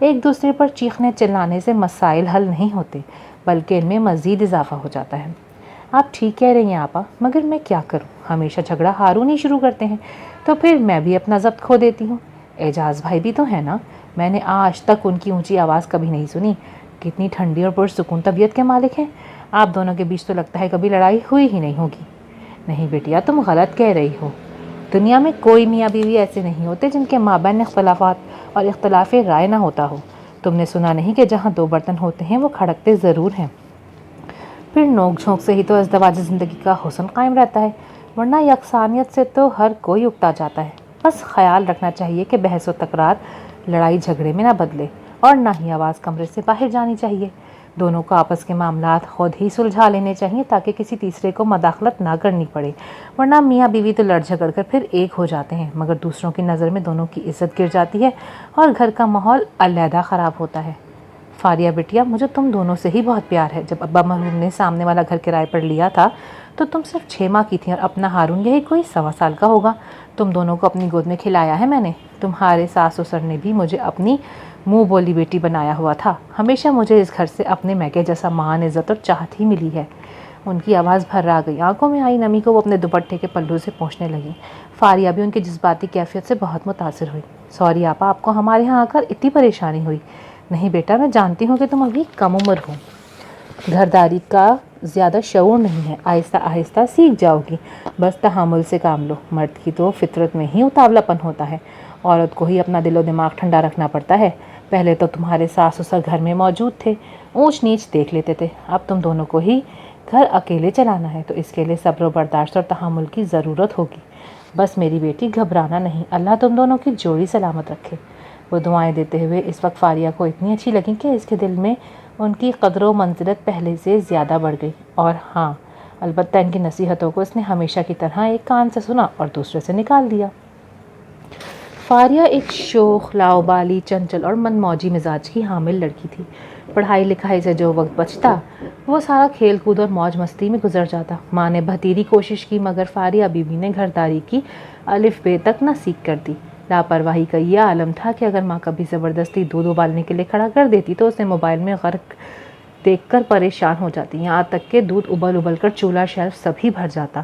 ایک دوسرے پر چیخنے چلانے سے مسائل حل نہیں ہوتے بلکہ ان میں مزید اضافہ ہو جاتا ہے۔ آپ ٹھیک کہہ رہی ہیں آپا، مگر میں کیا کروں، ہمیشہ جھگڑا ہارون ہی شروع کرتے ہیں تو پھر میں بھی اپنا ضبط کھو دیتی ہوں۔ اعجاز بھائی بھی تو ہے نا، میں نے آج تک ان کی اونچی آواز کبھی نہیں سنی، کتنی ٹھنڈی اور پرسکون طبیعت کے مالک ہیں۔ آپ دونوں کے بیچ تو لگتا ہے کبھی لڑائی ہوئی ہی نہیں ہوگی۔ نہیں بیٹیا، تم غلط کہہ رہی ہو، دنیا میں کوئی میاں بیوی ایسے نہیں ہوتے جن کے مابین اختلافات اور اختلاف رائے نہ ہوتا ہو۔ تم نے سنا نہیں کہ جہاں دو برتن ہوتے ہیں وہ کھڑکتے ضرور ہیں، پھر نوک جھونک سے ہی تو ازدواج زندگی کا حسن قائم رہتا ہے، ورنہ یکسانیت سے تو ہر کوئی اکتا جاتا ہے۔ بس خیال رکھنا چاہیے کہ بحث و تکرار لڑائی جھگڑے میں نہ بدلے، اور نہ ہی آواز کمرے سے باہر جانی چاہیے۔ دونوں کو آپس کے معاملات خود ہی سلجھا لینے چاہیے تاکہ کسی تیسرے کو مداخلت نہ کرنی پڑے، ورنہ میاں بیوی تو لڑ جھگڑ کر پھر ایک ہو جاتے ہیں، مگر دوسروں کی نظر میں دونوں کی عزت گر جاتی ہے اور گھر کا ماحول علیحدہ خراب ہوتا ہے۔ فاریہ بیٹیا، مجھے تم دونوں سے ہی بہت پیار ہے۔ جب ابا مرحوم نے سامنے والا گھر کرائے پر لیا تھا تو تم صرف 6 ماہ کی تھیں اور اپنا ہارون یہی کوئی 1.25 سال کا ہوگا۔ تم دونوں کو اپنی گود میں کھلایا ہے میں نے۔ تمہارے ساس سسر نے بھی مجھے اپنی منہ بولی بیٹی بنایا ہوا تھا۔ ہمیشہ مجھے اس گھر سے اپنے میکے جیسا مان، عزت اور چاہت ہی ملی ہے۔ ان کی آواز بھر آ گئی، آنکھوں میں آئی نمی کو وہ اپنے دوپٹے کے پلو سے پوچھنے لگیں۔ فاریہ بھی ان کی جذباتی کیفیت سے بہت متاثر ہوئی۔ سوری آپا، آپ کو ہمارے ہاں آ کر اتنی پریشانی ہوئی۔ نہیں بیٹا، میں جانتی ہوں کہ تم ابھی کم عمر ہو، گھرداری کا زیادہ شعور نہیں ہے، آہستہ آہستہ سیکھ جاؤ گی، بس تحمل سے کام لو۔ مرد کی تو فطرت میں ہی اتاولا پن ہوتا ہے، عورت کو ہی اپنا دل و دماغ ٹھنڈا رکھنا پڑتا ہے۔ پہلے تو تمہارے ساس سسر گھر میں موجود تھے، اونچ نیچ دیکھ لیتے تھے، اب تم دونوں کو ہی گھر اکیلے چلانا ہے، تو اس کے لیے صبر و برداشت اور تحمل کی ضرورت ہوگی۔ بس میری بیٹی، گھبرانا نہیں، اللہ تم دونوں کی جوڑی سلامت رکھے۔ وہ دعائیں دیتے ہوئے اس وقت فاریہ کو اتنی اچھی لگیں کہ اس کے دل میں ان کی قدر و منزلت پہلے سے زیادہ بڑھ گئی۔ اور ہاں، البتہ ان کی نصیحتوں کو اس نے ہمیشہ کی طرح ایک کان سے سنا اور دوسرے سے نکال دیا۔ فاریہ ایک شوخ، لاؤبالی، چنچل اور من موجی مزاج کی حامل لڑکی تھی۔ پڑھائی لکھائی سے جو وقت بچتا وہ سارا کھیل کود اور موج مستی میں گزر جاتا۔ ماں نے بہتیری کوشش کی مگر فاریہ بیوی نے گھرداری کی الف بے تک نہ سیکھ کر دی۔ لاپرواہی کا یہ عالم تھا کہ اگر ماں کبھی زبردستی دودھ ابالنے کے لیے کھڑا کر دیتی تو اسے موبائل میں غرق دیکھ کر پریشان ہو جاتی، یہاں تک کہ دودھ ابل کر چولہا شیلف سب ہی بھر جاتا،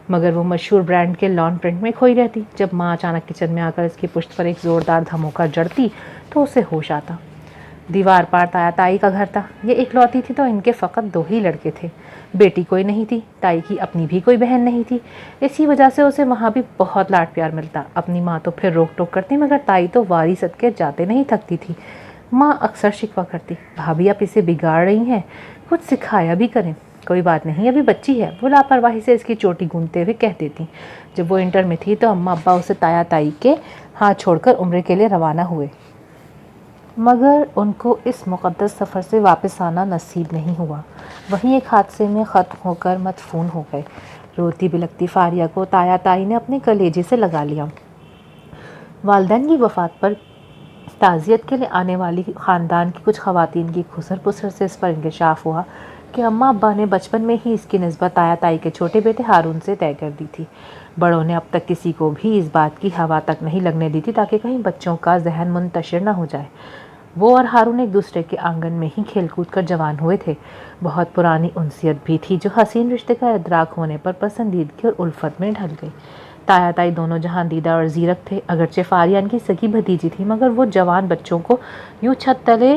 مگر وہ مشہور برانڈ کے لان پرنٹ میں کھوئی رہتی۔ جب ماں اچانک کچن میں آ کر اس کی پشت پر ایک زوردار دھموکہ جڑتی تو اسے ہوش آتا۔ دیوار پار تایا تائی کا گھر تھا، یہ اکلوتی تھی تو ان کے فقط 2 ہی لڑکے تھے، بیٹی کوئی نہیں تھی، تائی کی اپنی بھی کوئی بہن نہیں تھی، اسی وجہ سے اسے وہاں بھی بہت لاڈ پیار ملتا۔ اپنی ماں تو پھر روک ٹوک کرتی مگر تائی تو واری صدقے جاتے نہیں تھکتی تھی۔ ماں اکثر شکوہ کرتی، بھابھی آپ اسے بگاڑ رہی ہیں، کچھ سکھایا بھی کریں۔ کوئی بات نہیں، ابھی بچی ہے، وہ لاپرواہی سے اس کی چوٹی گونتے ہوئے کہہ دیتی۔ جب وہ انٹر میں تھی تو اماں ابا اسے تایا تائی کے ہاتھ چھوڑ کر عمرے کے لیے روانہ ہوئے، مگر ان کو اس مقدس سفر سے واپس آنا نصیب نہیں ہوا، وہیں ایک حادثے میں ختم ہو کر مدفون ہو گئے۔ روتی بلکتی فاریہ کو تایا تائی نے اپنے کلیجے سے لگا لیا۔ والدین کی وفات پر تعزیت کے لیے آنے والی خاندان کی کچھ خواتین کی خسر پسر سے اس پر انکشاف ہوا کہ اماں ابا نے بچپن میں ہی اس کی نسبت تایا تائی کے چھوٹے بیٹے ہارون سے طے کر دی تھی۔ بڑوں نے اب تک کسی کو بھی اس بات کی ہوا تک نہیں لگنے دی تھی تاکہ کہیں بچوں کا ذہن منتشر نہ ہو جائے۔ وہ اور ہارون ایک دوسرے کے آنگن میں ہی کھیل کود کر جوان ہوئے تھے، بہت پرانی انسیت بھی تھی جو حسین رشتے کا ادراک ہونے پر پسندیدگی اور الفت میں ڈھل گئی۔ تایا تائی دونوں جہاں دیدہ اور زیرک تھے، اگرچہ فاریہ ان کی سگی بھتیجی تھی مگر وہ جوان بچوں کو یوں چھت تلے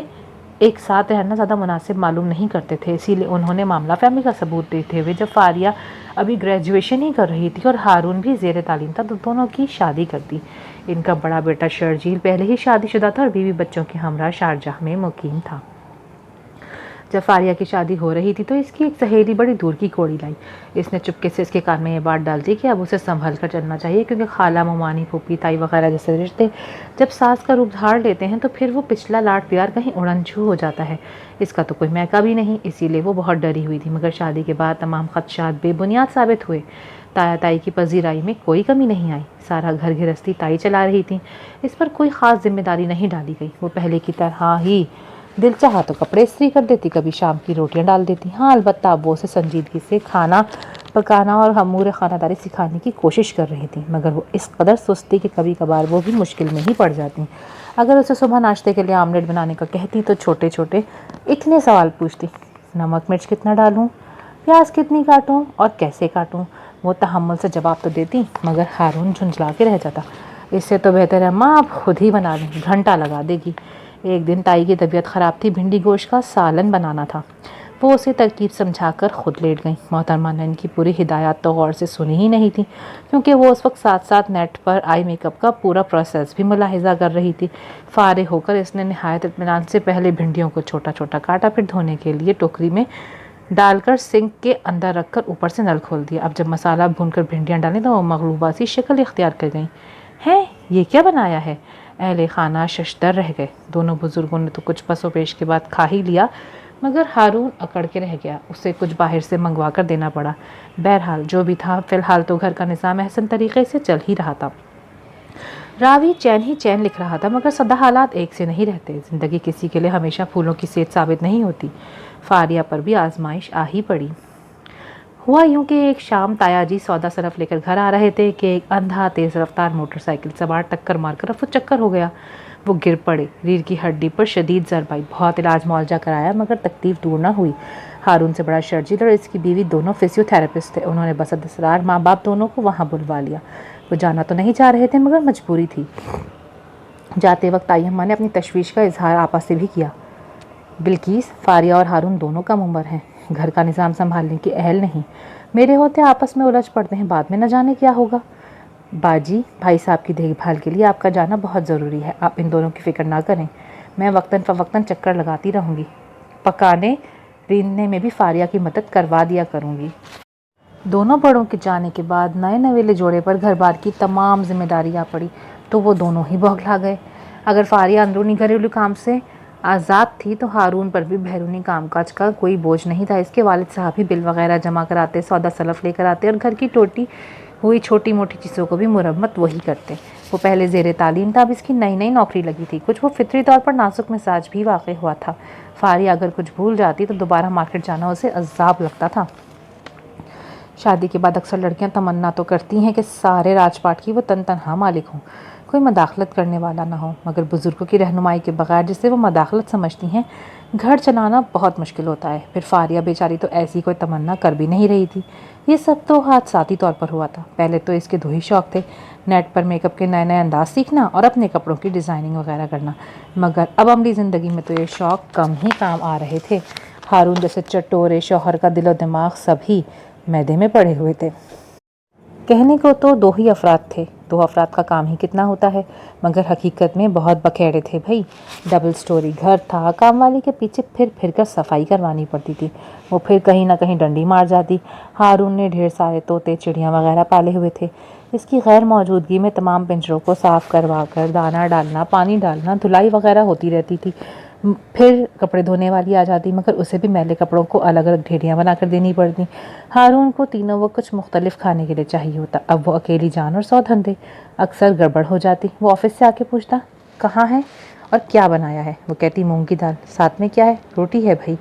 ایک ساتھ رہنا زیادہ مناسب معلوم نہیں کرتے تھے، اسی لیے انہوں نے معاملہ فہمی کا ثبوت دیتے ہوئے جب فاریہ ابھی گریجویشن ہی کر رہی تھی اور ہارون بھی زیر تعلیم تھا تو دونوں کی شادی کر دی۔ ان کا بڑا بیٹا شرجیل پہلے ہی شادی شدہ تھا اور بیوی بچوں کے ہمراہ شارجہ میں مقیم تھا۔ جب فاریہ کی شادی ہو رہی تھی تو اس کی ایک سہیلی بڑی دور کی کوڑی لائی۔ اس نے چپکے سے اس کے کان میں یہ بات ڈال دی کہ اب اسے سنبھل کر چلنا چاہیے کیونکہ خالہ، ممانی، پھوپھی، تائی وغیرہ جیسے رشتے جب ساس کا روپ دھار لیتے ہیں تو پھر وہ پچھلا لاڈ پیار کہیں اڑن چھو ہو جاتا ہے۔ اس کا تو کوئی میکا بھی نہیں، اسی لیے وہ بہت ڈری ہوئی تھی، مگر شادی کے بعد تمام خدشات بے بنیاد ثابت ہوئے۔ تایا تائی کی پذیرائی میں کوئی کمی نہیں آئی، سارا گھر گھرستی تائی چلا رہی تھی، اس پر کوئی خاص ذمہ داری نہیں ڈالی گئی۔ وہ پہلے کی طرح ہی دل چاہا تو کپڑے استری کر دیتی، کبھی شام کی روٹیاں ڈال دیتی۔ ہاں البتہ اب وہ اسے سنجیدگی سے کھانا پکانا اور امور خانہ داری سکھانے کی کوشش کر رہی تھی، مگر وہ اس قدر سست تھی کہ کبھی کبھار وہ بھی مشکل میں ہی پڑ جاتی۔ اگر اسے صبح ناشتے کے لیے آملیٹ بنانے کا کہتی تو چھوٹے چھوٹے اتنے سوال پوچھتی: نمک مرچ کتنا ڈالوں، پیاز کتنی کاٹوں اور کیسے کاٹوں؟ وہ تحمل سے جواب تو دیتی، مگر ہارون جھنجھلا کے رہ جاتا: اس سے تو بہتر ہے اماں آپ خود ہی بنا لیں، گھنٹہ لگا دے گی۔ ایک دن تائی کی طبیعت خراب تھی، بھنڈی گوشت کا سالن بنانا تھا۔ وہ اسے ترکیب سمجھا کر خود لیٹ گئیں۔ محترمہ نے ان کی پوری ہدایات تو غور سے سنی ہی نہیں تھی، کیونکہ وہ اس وقت ساتھ ساتھ net per I make up کا پورا پروسیس بھی ملاحظہ کر رہی تھی۔ فارغ ہو کر اس نے نہایت اطمینان سے پہلے بھنڈیوں کو چھوٹا چھوٹا کاٹا، پھر دھونے کے لیے ٹوکری میں ڈال کر سنک کے اندر رکھ کر اوپر سے نل کھول دیا۔ اب جب مسالہ بھون کر بھنڈیاں ڈالیں تو وہ مغلوبہ سی شکل اختیار کر گئیں۔ ہیں، یہ کیا بنایا ہے؟ اہل خانہ ششدر رہ گئے۔ دونوں بزرگوں نے تو کچھ پس و پیش کے بعد کھا ہی لیا، مگر ہارون اکڑ کے رہ گیا۔ اسے کچھ باہر سے منگوا کر دینا پڑا۔ بہرحال جو بھی تھا، فی الحال تو گھر کا نظام احسن طریقے سے چل ہی رہا تھا۔ راوی چین ہی چین لکھ رہا تھا، مگر سدا حالات ایک سے نہیں رہتے۔ زندگی کسی کے لیے ہمیشہ پھولوں کی سیت ثابت نہیں ہوتی۔ فاریہ پر بھی آزمائش آ ہی پڑی۔ ہوا یوں کہ ایک شام تایا جی سودا صرف لے کر گھر آ رہے تھے کہ ایک اندھا تیز رفتار موٹر سائیکل سوار ٹکر مار کر رفو چکر ہو گیا۔ وہ گر پڑے، ریڑھ کی ہڈی پر شدید ضرب آئی، بہت علاج معالجہ کرایا مگر تکلیف دور نہ ہوئی۔ ہارون سے بڑا شرجیل اور اس کی بیوی دونوں فزیو تھراپسٹ تھے۔ انہوں نے بسد اصرار ماں باپ دونوں کو وہاں بلوا لیا۔ وہ جانا تو نہیں چاہ رہے تھے، مگر مجبوری تھی۔ جاتے وقت آئی اماں نے اپنی تشویش کا اظہار آپا سے بھی کیا: بلکیس، فاریہ اور ہارون دونوں کم عمر ہیں، گھر کا نظام سنبھالنے کی اہل نہیں، میرے ہوتے آپس میں الجھ پڑتے ہیں، بعد میں نہ جانے کیا ہوگا۔ باجی، بھائی صاحب کی دیکھ بھال کے لیے آپ کا جانا بہت ضروری ہے، آپ ان دونوں کی فکر نہ کریں، میں وقتاً فوقتاً چکر لگاتی رہوں گی، پکانے ریندنے میں بھی فاریہ کی مدد کروا دیا کروں گی۔ دونوں بڑوں کے جانے کے بعد نئے نویلے جوڑے پر گھر بار کی تمام ذمہ داری آ پڑی تو وہ دونوں ہی بوکھلا گئے۔ اگر فاریہ اندرونی گھریلو کام سے آزاد تھی تو ہارون پر بھی بیرونی کام کاج کا کوئی بوجھ نہیں تھا۔ اس کے والد صاحب ہی بل وغیرہ جمع کراتے، سودا سلف لے کر آتے اور گھر کی ٹوٹی ہوئی چھوٹی موٹی چیزوں کو بھی مرمت وہی کرتے۔ وہ پہلے زیر تعلیم تھا، اب اس کی نئی نئی نوکری لگی تھی، کچھ وہ فطری طور پر نازک مزاج بھی واقع ہوا تھا۔ فاریہ اگر کچھ بھول جاتی تو دوبارہ مارکیٹ جانا اسے عذاب لگتا تھا۔ شادی کے بعد اکثر لڑکیاں تمنا تو کرتی ہیں کہ سارے راج پاٹ کی وہ تنہا مالک ہوں، کوئی مداخلت کرنے والا نہ ہو، مگر بزرگوں کی رہنمائی کے بغیر جسے وہ مداخلت سمجھتی ہیں گھر چلانا بہت مشکل ہوتا ہے۔ پھر فاریہ بیچاری تو ایسی کوئی تمنا کر بھی نہیں رہی تھی۔ یہ سب تو حادثاتی طور پر ہوا تھا۔ پہلے تو اس کے دو ہی شوق تھے، نیٹ پر میک اپ کے نئے نئے انداز سیکھنا اور اپنے کپڑوں کی ڈیزائننگ وغیرہ کرنا، مگر اب عملی زندگی میں تو یہ شوق کم ہی کام آ رہے تھے۔ ہارون جیسے چٹورے شوہر کا دل و دماغ سب ہی میدے میں پڑے ہوئے تھے۔ کہنے کو تو دو ہی افراد تھے، دو افراد کا کام ہی کتنا ہوتا ہے، مگر حقیقت میں بہت بکھیڑے تھے بھائی۔ ڈبل سٹوری گھر تھا، کام والی کے پیچھے پھر پھر کر صفائی کروانی پڑتی تھی، وہ پھر کہیں نہ کہیں ڈنڈی مار جاتی۔ ہارون نے ڈھیر سارے طوطے چڑیاں وغیرہ پالے ہوئے تھے۔ اس کی غیر موجودگی میں تمام پنجروں کو صاف کروا کر دانہ ڈالنا، پانی ڈالنا، دھلائی وغیرہ ہوتی رہتی تھی۔ پھر کپڑے دھونے والی آ جاتی، مگر اسے بھی میلے کپڑوں کو الگ الگ ڈھیریاں بنا کر دینی پڑتی۔ ہارون کو تینوں وہ کچھ مختلف کھانے کے لیے چاہیے ہوتا۔ اب وہ اکیلی جان اور 100 دھندے، اکثر گڑبڑ ہو جاتی۔ وہ آفس سے آ کے پوچھتا: کہاں ہے اور کیا بنایا ہے؟ وہ کہتی: مونگ کی دال، ساتھ میں کیا ہے؟ روٹی ہے بھائی۔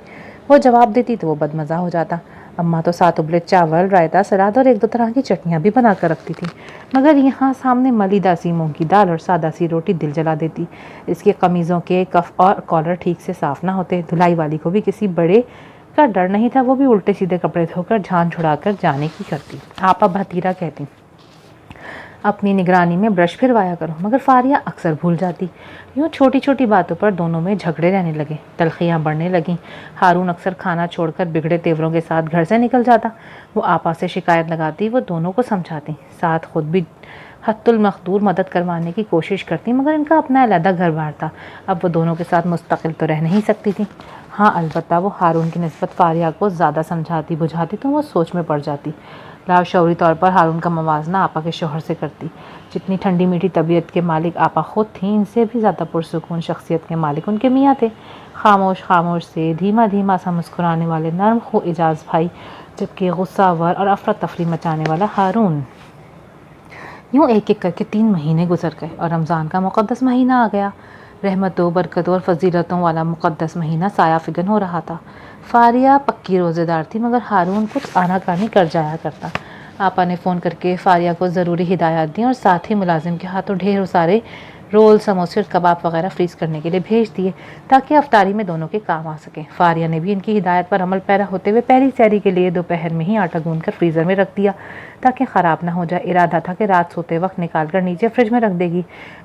وہ جواب دیتی تو وہ بدمزہ ہو جاتا۔ اماں تو 7 ابلے چاول، رائتا، سلاد اور 1-2 طرح کی چٹنیاں بھی بنا کر رکھتی تھی، مگر یہاں سامنے ملیدہ سی مونگ کی دال اور سادہ سی روٹی دل جلا دیتی۔ اس کی قمیضوں کے کف اور کالر ٹھیک سے صاف نہ ہوتے، دھلائی والی کو بھی کسی بڑے کا ڈر نہیں تھا، وہ بھی الٹے سیدھے کپڑے دھو کر جھان چھڑا کر جانے کی کرتی۔ آپا بھتیرا کہتی: اپنی نگرانی میں برش پھروایا کرو، مگر فاریہ اکثر بھول جاتی۔ یوں چھوٹی چھوٹی باتوں پر دونوں میں جھگڑے رہنے لگے، تلخیاں بڑھنے لگیں۔ ہارون اکثر کھانا چھوڑ کر بگڑے تیوروں کے ساتھ گھر سے نکل جاتا۔ وہ آپا سے شکایت لگاتی، وہ دونوں کو سمجھاتی، ساتھ خود بھی حت المقدور مدد کروانے کی کوشش کرتی، مگر ان کا اپنا علیحدہ گھر بار تھا، اب وہ دونوں کے ساتھ مستقل تو رہ نہیں سکتی تھی۔ ہاں البتہ وہ ہارون کی نسبت فاریہ کو زیادہ سمجھاتی بجھاتی تو وہ سوچ میں پڑ جاتی۔ لاشعوری طور پر ہارون کا موازنہ آپا کے شوہر سے کرتی۔ جتنی ٹھنڈی میٹھی طبیعت کے مالک آپا خود تھیں، ان سے بھی زیادہ پرسکون شخصیت کے مالک ان کے میاں تھے، خاموش خاموش سے دھیما دھیما سا مسکرانے والے نرم خو اعجاز بھائی، جبکہ غصہ ور اور افراتفری مچانے والا ہارون۔ یوں ایک ایک کر کے 3 مہینے گزر گئے اور رمضان کا مقدس مہینہ آ گیا۔ رحمتوں، برکتوں اور فضیلتوں والا مقدس مہینہ سایہ فگن ہو رہا تھا۔ فاریہ پکی روزے دار تھی مگر ہارون کچھ آناکانی کر جایا کرتا۔ آپا نے فون کر کے فاریہ کو ضروری ہدایات دیں اور ساتھ ہی ملازم کے ہاتھوں ڈھیر سارے رول، سموسے اور کباب وغیرہ فریز کرنے کے لیے بھیج دیے تاکہ افطاری میں دونوں کے کام آ سکیں۔ فاریہ نے بھی ان کی ہدایت پر عمل پیرا ہوتے ہوئے پہلی سحری کے لیے دوپہر میں ہی آٹا گوندھ کر فریزر میں رکھ دیا تاکہ خراب نہ ہو جائے۔ ارادہ تھا کہ رات سوتے وقت نکال کر نیچے فریج میں رکھ دے گی۔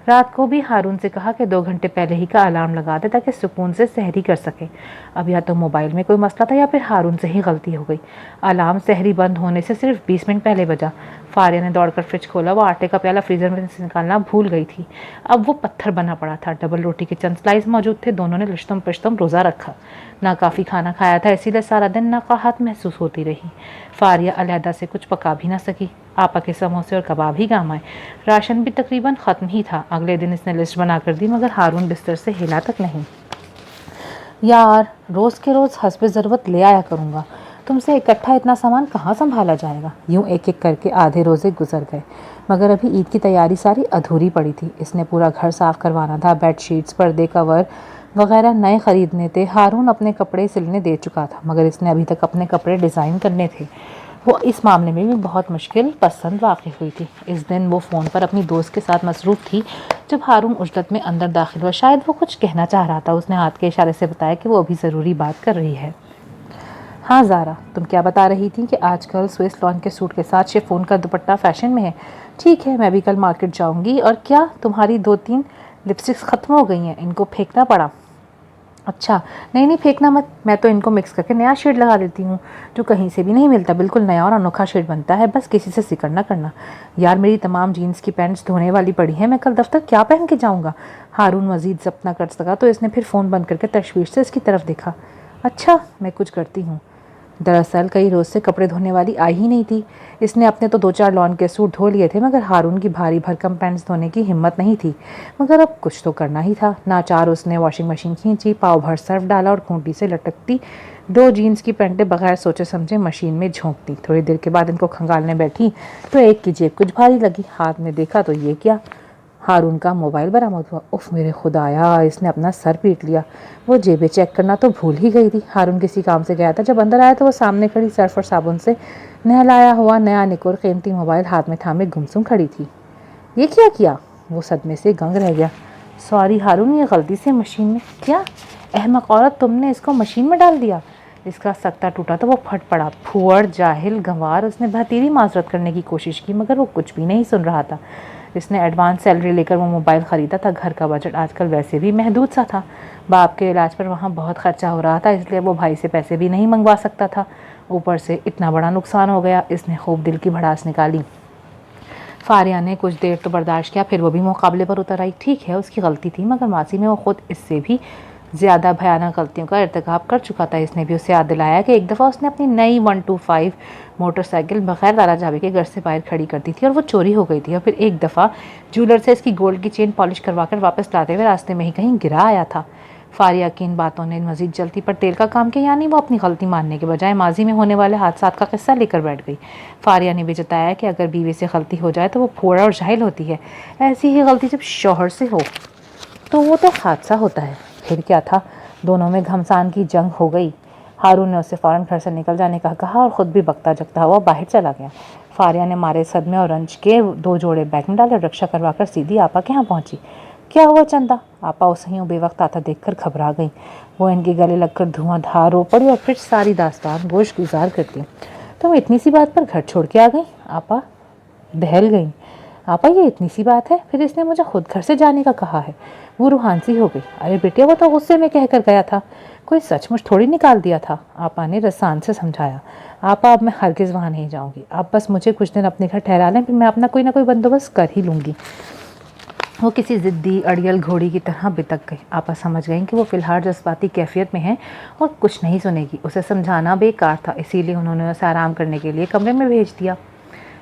رات کو بھی ہارون سے کہا کہ 2 گھنٹے پہلے ہی کا الارم لگا دے تاکہ سکون سے سحری کر سکے۔ اب یا تو موبائل میں کوئی مسئلہ تھا یا پھر ہارون سے ہی غلطی ہو گئی۔ الارم سحری بند ہونے سے صرف 20 منٹ پہلے بجا۔ فاریہ نے دوڑ کر فریج کھولا۔ وہ آٹے کا پیالہ فریزر میں سے نکالنا بھول گئی تھی۔ اب وہ پتھر بنا پڑا تھا۔ ڈبل روٹی کے چند سلائس موجود تھے۔ دونوں نے لشتم پشتم روزہ رکھا۔ ناکافی کھانا کھایا تھا، اسی لیے سارا دن ناقاہت محسوس ہوتی رہی۔ فاریہ علیحدہ سے کچھ پکا بھی نہ سکی۔ آپا کے سموسے اور کباب ہی کام آئے۔ راشن بھی تقریباً ختم ہی تھا۔ اگلے دن اس نے لسٹ بنا کر دی مگر ہارون بستر سے ہلا تک نہیں۔ یار روز کے روز حسب ضرورت لے آیا کروں گا، تم سے اکٹھا اتنا سامان کہاں سنبھالا جائے گا۔ یوں ایک ایک کر کے آدھے روزے گزر گئے مگر ابھی عید کی تیاری ساری ادھوری پڑی تھی۔ اس نے پورا گھر صاف کروانا تھا، بیڈ شیٹس، پردے، کور وغیرہ نئے خریدنے تھے۔ ہارون اپنے کپڑے سلنے دے چکا تھا مگر اس نے ابھی تک اپنے کپڑے ڈیزائن کرنے تھے۔ وہ اس معاملے میں بھی بہت مشکل پسند واقع ہوئی تھی۔ اس دن وہ فون پر اپنی دوست کے ساتھ مصروف تھی جب ہارون عجلت میں اندر داخل ہوا۔ شاید وہ کچھ کہنا چاہ رہا تھا۔ اس نے ہاتھ کے اشارے سے بتایا کہ وہ ابھی ضروری بات کر رہی ہے۔ ہاں زارا، تم کیا بتا رہی تھی کہ آج کل سوئس لان کے سوٹ کے ساتھ شفون کا دوپٹہ فیشن میں ہے؟ ٹھیک ہے، میں بھی کل مارکیٹ جاؤں گی۔ اور کیا تمہاری 2-3 لپسٹکس ختم ہو گئی ہیں؟ ان کو پھینکنا پڑا؟ اچھا نہیں پھینکنا مت، میں تو ان کو مکس کر کے نیا شیڈ لگا دیتی ہوں جو کہیں سے بھی نہیں ملتا۔ بالکل نیا اور انوکھا شیڈ بنتا ہے، بس کسی سے ذکر نہ کرنا۔ یار میری تمام جینس کی پینٹس دھونے والی پڑی ہیں، میں کل دفتر کیا پہن کے جاؤں گا؟ ہارون مزید ضبط نہ کر سکا تو اس نے پھر فون بند کر کے تشویش سے اس کی طرف دیکھا۔ اچھا میں کچھ کرتی ہوں۔ دراصل کئی روز سے کپڑے دھونے والی آئی ہی نہیں تھی۔ اس نے اپنے تو 2-4 لان کے سوٹ دھو لیے تھے مگر ہارون کی بھاری بھرکم پینٹس دھونے کی ہمت نہیں تھی۔ مگر اب کچھ تو کرنا ہی تھا۔ ناچار اس نے واشنگ مشین کھینچی، پاؤ بھر سرف ڈالا اور کھونٹی سے لٹکتی 2 جینس کی پینٹیں بغیر سوچے سمجھے مشین میں جھونک دی۔ تھوڑی دیر کے بعد ان کو کھنگالنے بیٹھی تو ایک کی جیب کچھ بھاری لگی۔ ہاتھ میں دیکھا تو یہ کیا، ہارون کا موبائل برآمد ہوا۔ اف میرے خدایا، اس نے اپنا سر پیٹ لیا۔ وہ جیبیں چیک کرنا تو بھول ہی گئی تھی۔ ہارون کسی کام سے گیا تھا، جب اندر آیا تو وہ سامنے کھڑی سرف اور صابن سے نہلایا ہوا نیا نکور قیمتی موبائل ہاتھ میں تھامے گمسم کھڑی تھی۔ یہ کیا؟ وہ صدمے سے گنگ رہ گیا۔ سوری ہارون، یہ غلطی سے مشین میں۔ کیا احمق عورت، تم نے اس کو مشین میں ڈال دیا؟ اس کا سکتا ٹوٹا تو وہ پھٹ پڑا۔ پھوڑ، جاہل، گنوار۔ اس نے بہتیری معذرت کرنے کی کوشش کی مگر وہ کچھ بھی نہیں سن رہا تھا۔ اس نے ایڈوانس سیلری لے کر وہ موبائل خریدا تھا۔ گھر کا بجٹ آج کل ویسے بھی محدود سا تھا۔ باپ کے علاج پر وہاں بہت خرچہ ہو رہا تھا، اس لیے وہ بھائی سے پیسے بھی نہیں منگوا سکتا تھا۔ اوپر سے اتنا بڑا نقصان ہو گیا۔ اس نے خوب دل کی بھڑاس نکالی۔ فاریہ نے کچھ دیر تو برداشت کیا، پھر وہ بھی مقابلے پر اتر آئی۔ ٹھیک ہے اس کی غلطی تھی مگر ماضی میں وہ خود اس سے بھی زیادہ بھیانک غلطیوں کا ارتکاب کر چکا تھا۔ اس نے بھی اسے یاد دلایا کہ ایک دفعہ اس نے اپنی نئی 125 موٹر سائیکل بغیر تالا چابی کے گھر سے باہر کھڑی کر دی تھی اور وہ چوری ہو گئی تھی، اور پھر ایک دفعہ جولر سے اس کی گولڈ کی چین پالش کروا کر واپس لاتے ہوئے راستے میں ہی کہیں گرا آیا تھا۔ فاریہ کی ان باتوں نے مزید جلتی پر تیل کا کام کیا، یعنی وہ اپنی غلطی ماننے کے بجائے ماضی میں ہونے والے حادثات کا قصہ لے کر بیٹھ گئی۔ فاریہ نے بھی جتایا کہ اگر بیوی سے غلطی ہو جائے تو وہ پھوڑا اور جاہل ہوتی ہے، ایسی ہی غلطی جب شوہر سے ہو تو وہ تو حادثہ ہوتا ہے۔ پھر کیا تھا، دونوں میں گھمسان کی جنگ ہو گئی۔ ہارون نے اسے فوراً گھر سے نکل جانے کا کہا اور خود بھی بکتا جگتا ہوا باہر چلا گیا۔ فاریہ نے مارے صدمے اور رنج کے 2 جوڑے بیگ میں ڈالے اور رکشا کروا کر سیدھی آپا کے ہاں پہنچی۔ کیا ہوا چندا؟ آپا اسے یوں بے وقت آتا دیکھ کر گھبرا گئی۔ وہ ان کے گلے لگ کر دھواں دھار رو پڑی اور پھر ساری داستان گوش گزار کرتی۔ تم اتنی سی بات پر گھر چھوڑ کے آ گئی؟ آپا دہل گئی۔ آپا یہ اتنی سی بات ہے؟ پھر اس نے مجھے خود گھر سے جانے کا کہا ہے۔ وہ روحان سی ہو گئی۔ ارے بیٹے وہ تو غصے میں کہہ کر گیا تھا، کوئی سچ مچ تھوڑی نکال دیا تھا، آپا نے رسان سے سمجھایا۔ آپا اب میں ہرگز وہاں نہیں جاؤں گی، آپ بس مجھے کچھ دن اپنے گھر ٹھہرا لیں، پھر میں اپنا کوئی نہ کوئی بندوبست کر ہی لوں گی۔ وہ کسی ضدی اڑیل گھوڑی کی طرح بتک گئی۔ آپا سمجھ گئیں کہ وہ فی الحال جذباتی کیفیت میں ہے اور کچھ نہیں سنے گی۔ اسے سمجھانا بیکار تھا، اسی لیے انہوں نے اسے آرام کرنے کے لیے کمرے میں بھیج دیا۔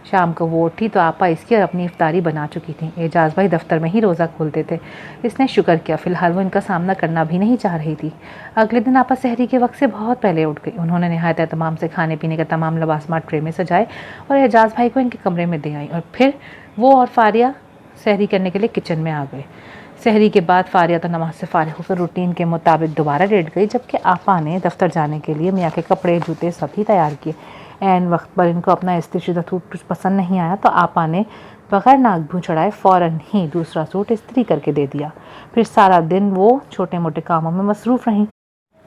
شام کو وہ اٹھی تو آپا اس کی اور اپنی افطاری بنا چکی تھیں۔ اعجاز بھائی دفتر میں ہی روزہ کھولتے تھے۔ اس نے شکر کیا، فی الحال وہ ان کا سامنا کرنا بھی نہیں چاہ رہی تھی۔ اگلے دن آپا سحری کے وقت سے بہت پہلے اٹھ گئی۔ انہوں نے نہایت اہتمام سے کھانے پینے کا تمام لوازمات ٹرے میں سجائے اور اعجاز بھائی کو ان کے کمرے میں دے آئی، اور پھر وہ اور فاریہ سحری کرنے کے لیے کچن میں آ گئے۔ سحری کے بعد فاریہ تو نماز سے فارغ ہو کر روٹین کے مطابق دوبارہ لیٹ گئی، جبکہ آپا نے دفتر جانے کے لیے میاں کے کپڑے جوتے سبھی تیار کیے۔ عین وقت پر ان کو اپنا استری شدہ سوٹ کچھ پسند نہیں آیا تو آپا نے بغیر ناک بھوں چڑھائے فوراً ہی دوسرا سوٹ استری کر کے دے دیا۔ پھر سارا دن وہ چھوٹے موٹے کاموں میں مصروف رہیں۔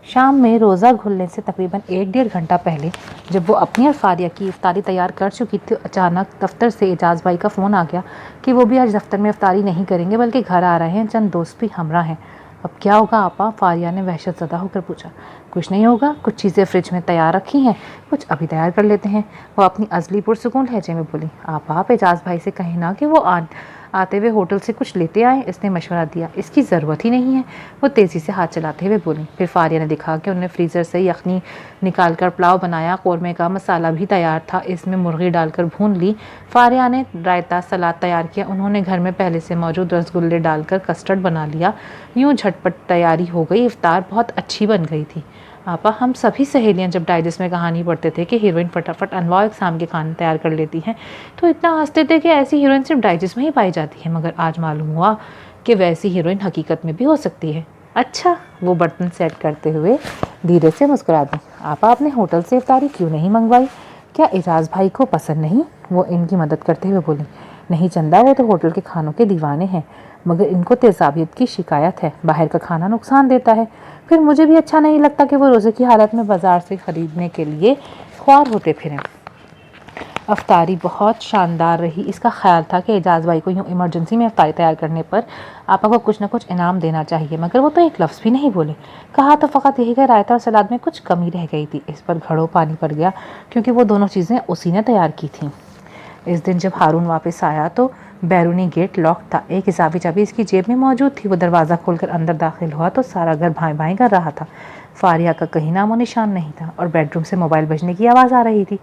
شام میں روزہ کھلنے سے تقریباً 1-1.5 گھنٹہ پہلے جب وہ اپنی اور فاریہ کی افطاری تیار کر چکی تھی، اچانک دفتر سے اعجاز بھائی کا فون آ گیا کہ وہ بھی آج دفتر میں افطاری نہیں کریں گے بلکہ گھر آ رہے ہیں، چند دوست بھی ہمراہ ہیں۔ اب کیا ہوگا آپا؟ فاریہ نے وحشت زدہ ہو کر پوچھا۔ کچھ نہیں ہوگا، کچھ چیزیں فریج میں تیار رکھی ہیں، کچھ ابھی تیار کر لیتے ہیں، وہ اپنی ازلی پرسکون لہجے میں بولی۔ آپ اعجاز بھائی سے کہیں نا کہ وہ آتے ہوئے ہوٹل سے کچھ لیتے آئیں، اس نے مشورہ دیا۔ اس کی ضرورت ہی نہیں ہے، وہ تیزی سے ہاتھ چلاتے ہوئے بولی۔ پھر فاریہ نے دکھا کہ انہوں نے فریزر سے یخنی نکال کر پلاؤ بنایا، قورمے کا مسالہ بھی تیار تھا، اس میں مرغی ڈال کر بھون لی۔ فاریہ نے رائتا سلاد تیار کیا، انہوں نے گھر میں پہلے سے موجود رسگلے ڈال کر کسٹرڈ بنا لیا۔ یوں جھٹپٹ تیاری ہو گئی، افطار بہت اچھی بن گئی تھی۔ آپا، ہم سبھی سہیلیاں جب ڈائجسٹ میں کہانی پڑھتے تھے کہ ہیروئن فٹافٹ انواع اقسام کے کھانے تیار کر لیتی ہیں تو اتنا ہنستے تھے کہ ایسی ہیروئن صرف ڈائجسٹ میں ہی پائی جاتی ہے، مگر آج معلوم ہوا کہ ویسی ہیروئن حقیقت میں بھی ہو سکتی ہے۔ اچھا، وہ برتن سیٹ کرتے ہوئے دھیرے سے مسکرا دی۔ آپا، آپ نے ہوٹل سے افطاری کیوں نہیں منگوائی؟ کیا اعجاز بھائی کو پسند نہیں؟ وہ ان کی مدد کرتے ہوئے بولی۔ نہیں چندہ، وہ تو ہوٹل کے کھانوں کے دیوانے ہیں، مگر ان کو تیزابیت کی شکایت ہے، باہر کا کھانا نقصان دیتا ہے۔ پھر مجھے بھی اچھا نہیں لگتا کہ وہ روزے کی حالت میں بازار سے خریدنے کے لیے خوار ہوتے پھریں۔ افطاری بہت شاندار رہی۔ اس کا خیال تھا کہ اعجاز بھائی کو یوں ایمرجنسی میں افطاری تیار کرنے پر آپا کو کچھ نہ کچھ انعام دینا چاہیے، مگر وہ تو ایک لفظ بھی نہیں بولے۔ کہا تو فقط یہی کہ رائتا اور سلاد میں کچھ کمی رہ گئی تھی۔ اس پر گھڑوں پانی پڑ گیا کیونکہ وہ دونوں چیزیں اسی نے تیار کی تھیں۔ اس دن جب ہارون واپس آیا تو بیرونی گیٹ لاک تھا، ایک اضافی چابی اس کی جیب میں موجود تھی۔ وہ دروازہ کھول کر اندر داخل ہوا تو سارا گھر بھائیں بھائیں کر رہا تھا۔ فاریہ کا کہیں نام و نشان نہیں تھا اور بیڈ روم سے موبائل بجنے کی آواز آ رہی تھی۔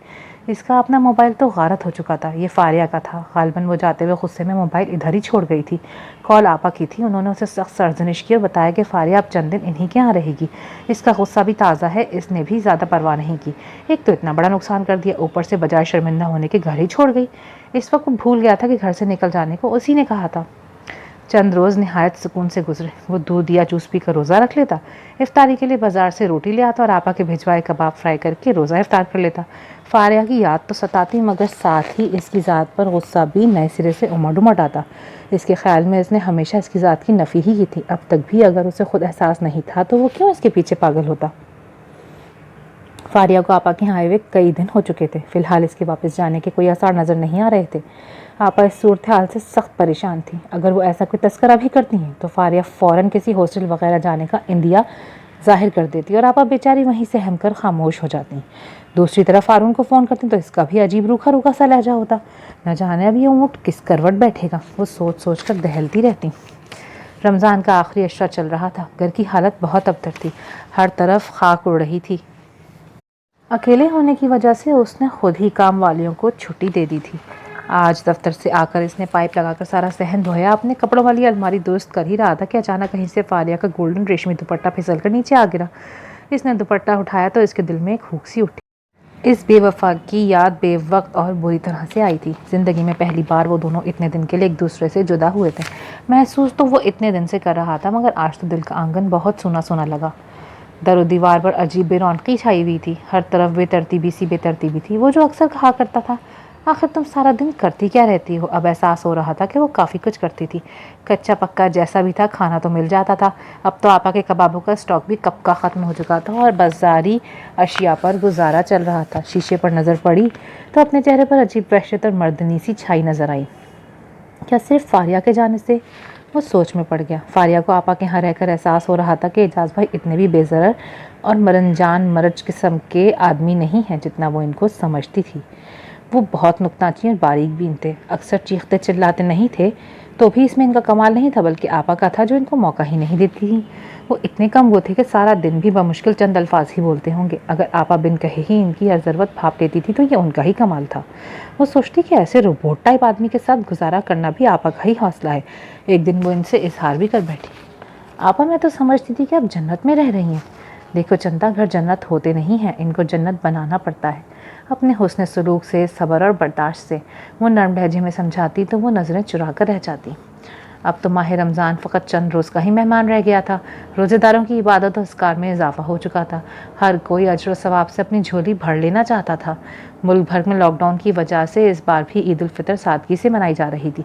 اس کا اپنا موبائل تو غارت ہو چکا تھا، یہ فاریہ کا تھا۔ غالباً وہ جاتے ہوئے غصے میں موبائل ادھر ہی چھوڑ گئی تھی۔ کال آپا کی تھی، انہوں نے اسے سخت سرزنش کی اور بتایا کہ فاریہ اب چند دن انہی کے یہاں رہے گی۔ اس کا غصہ بھی تازہ ہے، اس نے بھی زیادہ پرواہ نہیں کی۔ ایک تو اتنا بڑا نقصان کر دیا، اوپر سے بجائے شرمندہ ہونے کے گھر ہی چھوڑ گئی۔ اس وقت وہ بھول گیا تھا کہ گھر سے نکل جانے کو اسی نے کہا تھا۔ چند روز نہایت سکون سے گزرے۔ وہ دودھ یا جوس پی کر روزہ رکھ لیتا، افطاری کے لیے بازار سے روٹی لے آتا اور آپا کے بھجوائے کباب فرائی کر کے روزہ افطار کر لیتا۔ فاریہ کی یاد تو ستاتی، مگر ساتھ ہی اس کی ذات پر غصہ بھی نئے سرے سے امڈ آتا۔ اس کے خیال میں اس نے ہمیشہ اس کی ذات کی نفی ہی کی تھی۔ اب تک بھی اگر اسے خود احساس نہیں تھا تو وہ کیوں اس کے پیچھے پاگل ہوتا؟ فاریہ کو آپا کے یہاں آئے ہوئے کئی دن ہو چکے تھے، فی الحال اس کے واپس جانے کے کوئی آثار نظر نہیں آ رہے تھے۔ آپا اس صورتحال سے سخت پریشان تھی۔ اگر وہ ایسا کوئی تذکرہ بھی کرتی ہیں تو فاریہ فوراً کسی ہاسٹل وغیرہ جانے کا اندیہ ظاہر کر دیتی اور آپا بیچاری وہیں سے ہم کر خاموش ہو جاتی۔ دوسری طرف ہارون کو فون کرتی تو اس کا بھی عجیب روکھا روکھا سا لہجہ ہوتا۔ نہ جانے اب یہ اونٹ کس کروٹ بیٹھے گا، وہ سوچ سوچ کر دہلتی رہتی۔ رمضان کا آخری عشرہ چل رہا تھا، گھر کی حالت بہت ابتر تھی، ہر طرف خاک اڑ رہی تھی۔ اکیلے ہونے کی وجہ سے اس نے خود ہی کام والیوں کو چھٹی دے دی تھی۔ آج دفتر سے آ کر اس نے پائپ لگا کر سارا صحن دھویا، اپنے کپڑوں والی الماری درست کر ہی رہا تھا کہ اچانک کہیں سے فاریہ کا گولڈن ریشمی دوپٹہ پھسل کر نیچے آ گرا۔ اس نے دوپٹہ اٹھایا تو اس کے دل میں ایک ہوک سی اٹھی۔ اس بے وفا کی یاد بے وقت اور بری طرح سے آئی تھی۔ زندگی میں پہلی بار وہ دونوں اتنے دن کے لیے ایک دوسرے سے جدا ہوئے تھے۔ محسوس تو وہ اتنے دن سے کر رہا تھا، مگر آج تو دل کا آنگن بہت سونا سونا لگا۔ در و دیوار پر عجیب بے رونقی چھائی ہوئی تھی، ہر طرف بے ترتیبی تھی۔ وہ جو اکثر کہا کرتا تھا، آخر تم سارا دن کرتی کیا رہتی ہو، اب احساس ہو رہا تھا کہ وہ کافی کچھ کرتی تھی۔ کچا پکا جیسا بھی تھا، کھانا تو مل جاتا تھا۔ اب تو آپا کے کبابوں کا اسٹاک بھی کب کا ختم ہو چکا تھا اور بازاری اشیاء پر گزارا چل رہا تھا۔ شیشے پر نظر پڑی تو اپنے چہرے پر عجیب وحشت اور مردنی سی چھائی نظر آئی۔ کیا صرف فاریہ کے جانے سے؟ وہ سوچ میں پڑ گیا۔ فاریہ کو آپا کے ہاں رہ کر احساس ہو رہا تھا کہ اعجاز بھائی اتنے بھی بے ضرر اور مرنجان مرج قسم کے آدمی نہیں ہیں جتنا وہ ان کو سمجھتی تھی۔ وہ بہت نکتاچی اور باریک بین تھے، اکثر چیختے چلاتے نہیں تھے تو بھی اس میں ان کا کمال نہیں تھا، بلکہ آپا کا تھا جو ان کو موقع ہی نہیں دیتی تھی۔ وہ اتنے کم وہ تھے کہ سارا دن بھی بمشکل چند الفاظ ہی بولتے ہوں گے۔ اگر آپا بن کہے ہی ان کی ہر ضرورت بھاپ لیتی تھی تو یہ ان کا ہی کمال تھا۔ وہ سوچتی کہ ایسے روبوٹ ٹائپ آدمی کے ساتھ گزارا کرنا بھی آپا کا ہی حوصلہ ہے۔ ایک دن وہ ان سے اظہار بھی کر بیٹھی، آپا میں تو سمجھتی تھی کہ آپ جنت میں رہ رہی ہیں۔ دیکھو چندہ، گھر جنت ہوتے نہیں ہیں، ان کو جنت بنانا پڑتا ہے اپنے حسن سلوک سے، صبر اور برداشت سے۔ وہ نرم لہجے میں سمجھاتی تو وہ نظریں چرا کر رہ جاتی۔ اب تو ماہ رمضان فقط چند روز کا ہی مہمان رہ گیا تھا۔ روزے داروں کی عبادت و اذکار میں اضافہ ہو چکا تھا۔ ہر کوئی اجر و ثواب سے اپنی جھولی بھر لینا چاہتا تھا۔ ملک بھر میں لاک ڈاؤن کی وجہ سے اس بار بھی عید الفطر سادگی سے منائی جا رہی تھی،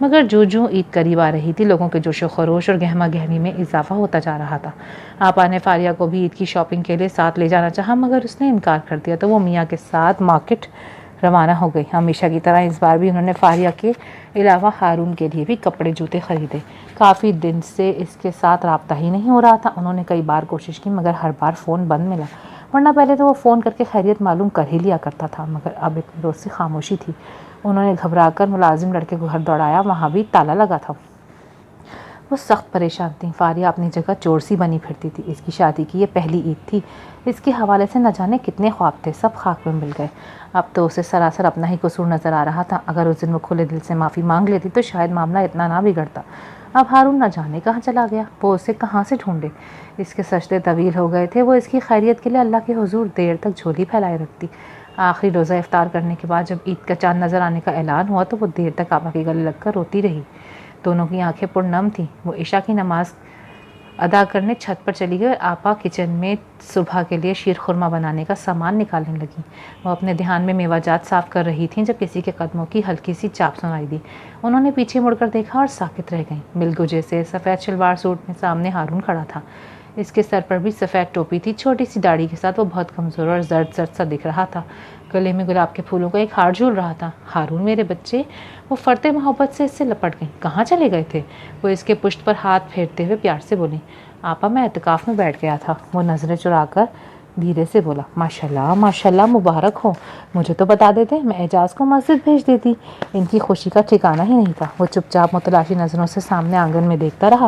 مگر جو عید قریب آ رہی تھی، لوگوں کے جوش و خروش اور گہما گہمی میں اضافہ ہوتا جا رہا تھا۔ آپا نے فاریہ کو بھی عید کی شاپنگ کے لیے ساتھ لے جانا چاہا، مگر اس نے انکار کر دیا تو وہ میاں کے ساتھ مارکیٹ روانہ ہو گئی۔ ہمیشہ کی طرح اس بار بھی انہوں نے فاریہ کے علاوہ ہارون کے لیے بھی کپڑے جوتے خریدے۔ کافی دن سے اس کے ساتھ رابطہ ہی نہیں ہو رہا تھا۔ انہوں نے کئی بار کوشش کی مگر ہر بار فون بند ملا، ورنہ پہلے تو وہ فون کر کے خیریت معلوم کر ہی لیا کرتا تھا، مگر اب اتنے روز سے خاموشی تھی۔ انہوں نے گھبرا کر ملازم لڑکے کو گھر دوڑایا، وہاں بھی تالا لگا تھا۔ وہ سخت پریشان تھی۔ فاریہ اپنی جگہ چور سی بنی پھرتی تھی۔ اس کی شادی کی یہ پہلی عید تھی۔ اس کے حوالے سے نہ جانے کتنے خواب تھے، سب خاک میں مل گئے۔ اب تو اسے سراسر اپنا ہی قصور نظر آ رہا تھا۔ اگر اس دن وہ کھلے دل سے معافی مانگ لیتی تو شاید معاملہ اتنا نہ بگڑتا۔ اب ہارون نہ جانے کہاں چلا گیا، وہ اسے کہاں سے ڈھونڈے۔ اس کے سجدے طویل ہو گئے تھے۔ وہ اس کی خیریت کے لیے اللہ کے حضور دیر تک جھولی پھیلائے رکھتی۔ آخری روزہ افطار کرنے کے بعد جب عید کا چاند نظر آنے کا اعلان ہوا تو وہ دیر تک آپا کے گلے لگ کر روتی رہی۔ دونوں کی آنکھیں پرنم تھیں۔ وہ عشاء کی نماز ادا کرنے چھت پر چلی گئی اور آپا کچن میں صبح کے لیے شیر خورما بنانے کا سامان نکالنے لگی۔ وہ اپنے دھیان میں میوہ جات صاف کر رہی تھیں جب کسی کے قدموں کی ہلکی سی چاپ سنائی دی۔ انہوں نے پیچھے مڑ کر دیکھا اور ساکت رہ گئیں۔ ملگو جیسے سفید شلوار سوٹ میں سامنے ہارون کھڑا تھا۔ اس کے سر پر بھی سفید ٹوپی تھی۔ چھوٹی سی داڑھی کے ساتھ وہ بہت کمزور اور زرد سا دکھ رہا تھا۔ گلے میں گلاب کے پھولوں کا ایک ہار جھول رہا تھا۔ ہارون میرے بچے، وہ فرتے محبت سے اس سے لپٹ گئیں۔ کہاں چلے گئے تھے؟ وہ اس کے پشت پر ہاتھ پھیرتے ہوئے پیار سے بولی۔ آپا میں اعتکاف میں بیٹھ گیا تھا۔ وہ نظریں چرا کر دھیرے سے بولا۔ ماشاءاللہ ماشاءاللہ، مبارک ہو، مجھے تو بتا دیتے، میں اعجاز کو مسجد بھیج دیتی۔ ان کی خوشی کا ٹھکانہ ہی نہیں تھا۔ وہ چپ چاپ متلاشی نظروں سے سامنے آنگن میں دیکھتا رہا،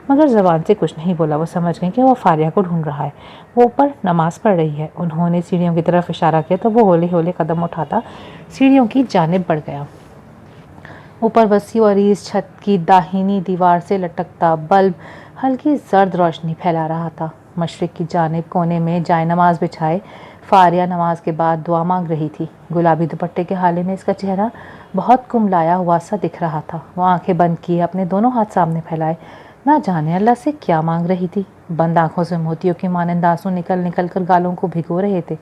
مگر زبان سے کچھ نہیں بولا۔ وہ سمجھ گئی کہ وہ فاریہ کو ڈھونڈ رہا ہے، وہ اوپر نماز پڑھ رہی ہے۔ انہوں نے سیڑھیوں کی طرف اشارہ کیا تو وہ ہولے ہولے قدم اٹھاتا سیڑھیوں کی جانب بڑھ گیا۔ اوپر وسیع و عریض چھت کی داہنی دیوار سے لٹکتا بلب ہلکی زرد روشنی پھیلا رہا تھا۔ مشرق کی جانب کونے میں جائے نماز بچھائے فاریہ نماز کے بعد دعا مانگ رہی تھی۔ گلابی دوپٹے کے حالے میں اس کا چہرہ بہت کملایا ہوا سا دکھ رہا تھا۔ وہ آنکھیں بند کیے اپنے دونوں ہاتھ سامنے پھیلائے، نہ جانے اللہ سے کیا مانگ رہی تھی۔ بند آنکھوں سے موتیوں کے مانند آنسو نکل نکل کر گالوں کو بھگو رہے تھے۔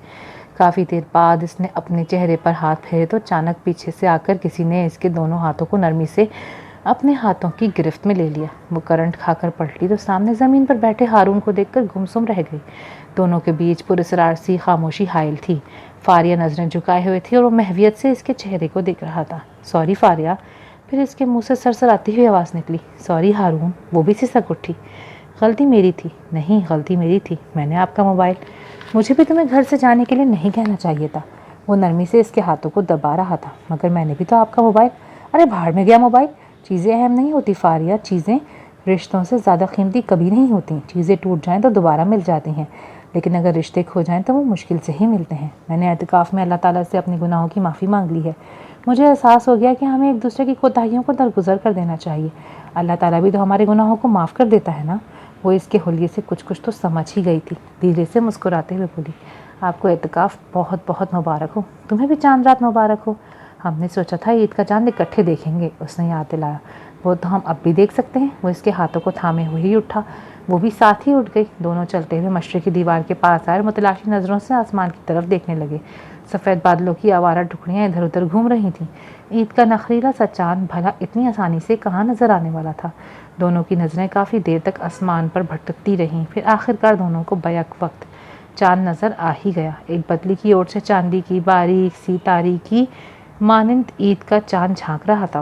کافی دیر بعد اس نے اپنے چہرے پر ہاتھ پھیرے تو اچانک پیچھے سے آ کر کسی نے اس کے دونوں ہاتھوں کو نرمی سے اپنے ہاتھوں کی گرفت میں لے لیا۔ وہ کرنٹ کھا کر پلٹی تو سامنے زمین پر بیٹھے ہارون کو دیکھ کر گمسم رہ گئی۔ دونوں کے بیچ پراسرار سی خاموشی حائل تھی۔ فاریہ نظریں جھکائے ہوئے تھی اور وہ محویت سے اس کے چہرے کو دیکھ رہا تھا۔ سوری فاریہ، پھر اس کے منہ سے سرسراتی ہوئی آواز نکلی۔ سوری ہارون، وہ بھی سسک اٹھی۔ غلطی میری تھی۔ نہیں، غلطی میری تھی، میں نے آپ کا موبائل، مجھے بھی تمہیں گھر سے جانے کے لیے نہیں کہنا چاہیے تھا۔ وہ نرمی سے اس کے ہاتھوں کو دبا رہا تھا۔ مگر میں نے بھی تو آپ کا موبائل، ارے بھاڑ میں گیا موبائل۔ چیزیں اہم نہیں ہوتی فاریہ، چیزیں رشتوں سے زیادہ قیمتی کبھی نہیں ہوتی۔ چیزیں ٹوٹ جائیں تو دوبارہ مل جاتی ہیں، لیکن اگر رشتے کھو جائیں تو وہ مشکل سے ہی ملتے ہیں۔ میں نے اعتکاف میں اللہ تعالیٰ سے اپنے گناہوں کی معافی مانگ لی ہے۔ مجھے احساس ہو گیا کہ ہمیں ایک دوسرے کی کوتاہیوں کو درگزر کر دینا چاہیے۔ اللہ تعالیٰ بھی تو ہمارے گناہوں کو معاف کر دیتا ہے نا۔ وہ اس کے حلیے سے کچھ تو سمجھ ہی گئی تھی۔ دھیرے سے مسکراتے ہوئے بولی، آپ کو اعتکاف بہت بہت مبارک ہو، تمہیں بھی چاند رات مبارک ہو۔ ہم نے سوچا تھا عید کا چاند اکٹھے دیکھیں گے، اس نے یاد دلایا۔ وہ تو ہم اب بھی دیکھ سکتے ہیں۔ وہ اس کے ہاتھوں کو تھامے ہوئے ہی اٹھا، وہ بھی ساتھ ہی اٹھ گئی۔ دونوں چلتے ہوئے مشرقی دیوار کے پاس آئے اور متلاشی نظروں سے آسمان کی طرف دیکھنے لگے۔ سفید بادلوں کی آوارہ ٹکڑیاں ادھر ادھر گھوم رہی تھیں۔ عید کا نخریلا سا چاند بھلا اتنی آسانی سے کہاں نظر آنے والا تھا۔ دونوں کی نظریں کافی دیر تک آسمان پر بھٹکتی رہیں، پھر آخرکار دونوں کو بیک وقت چاند نظر آ ہی گیا۔ ایک بدلی کی اوٹ سے چاندی کی باریک سی تاریکی مانند عید کا چاند جھانک رہا تھا۔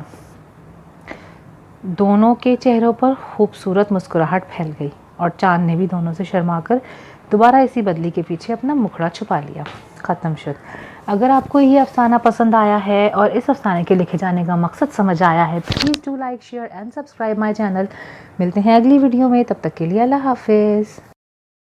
دونوں کے چہروں پر خوبصورت مسکراہٹ پھیل گئی اور چاند نے بھی دونوں سے شرما کر دوبارہ اسی بدلی کے پیچھے اپنا مکھڑا چھپا لیا۔ ختم شد۔ اگر آپ کو یہ افسانہ پسند آیا ہے اور اس افسانے کے لکھے جانے کا مقصد سمجھ آیا ہے، please do like, share and subscribe my channel. ملتے ہیں اگلی ویڈیو میں، تب تک کے لیے اللہ حافظ۔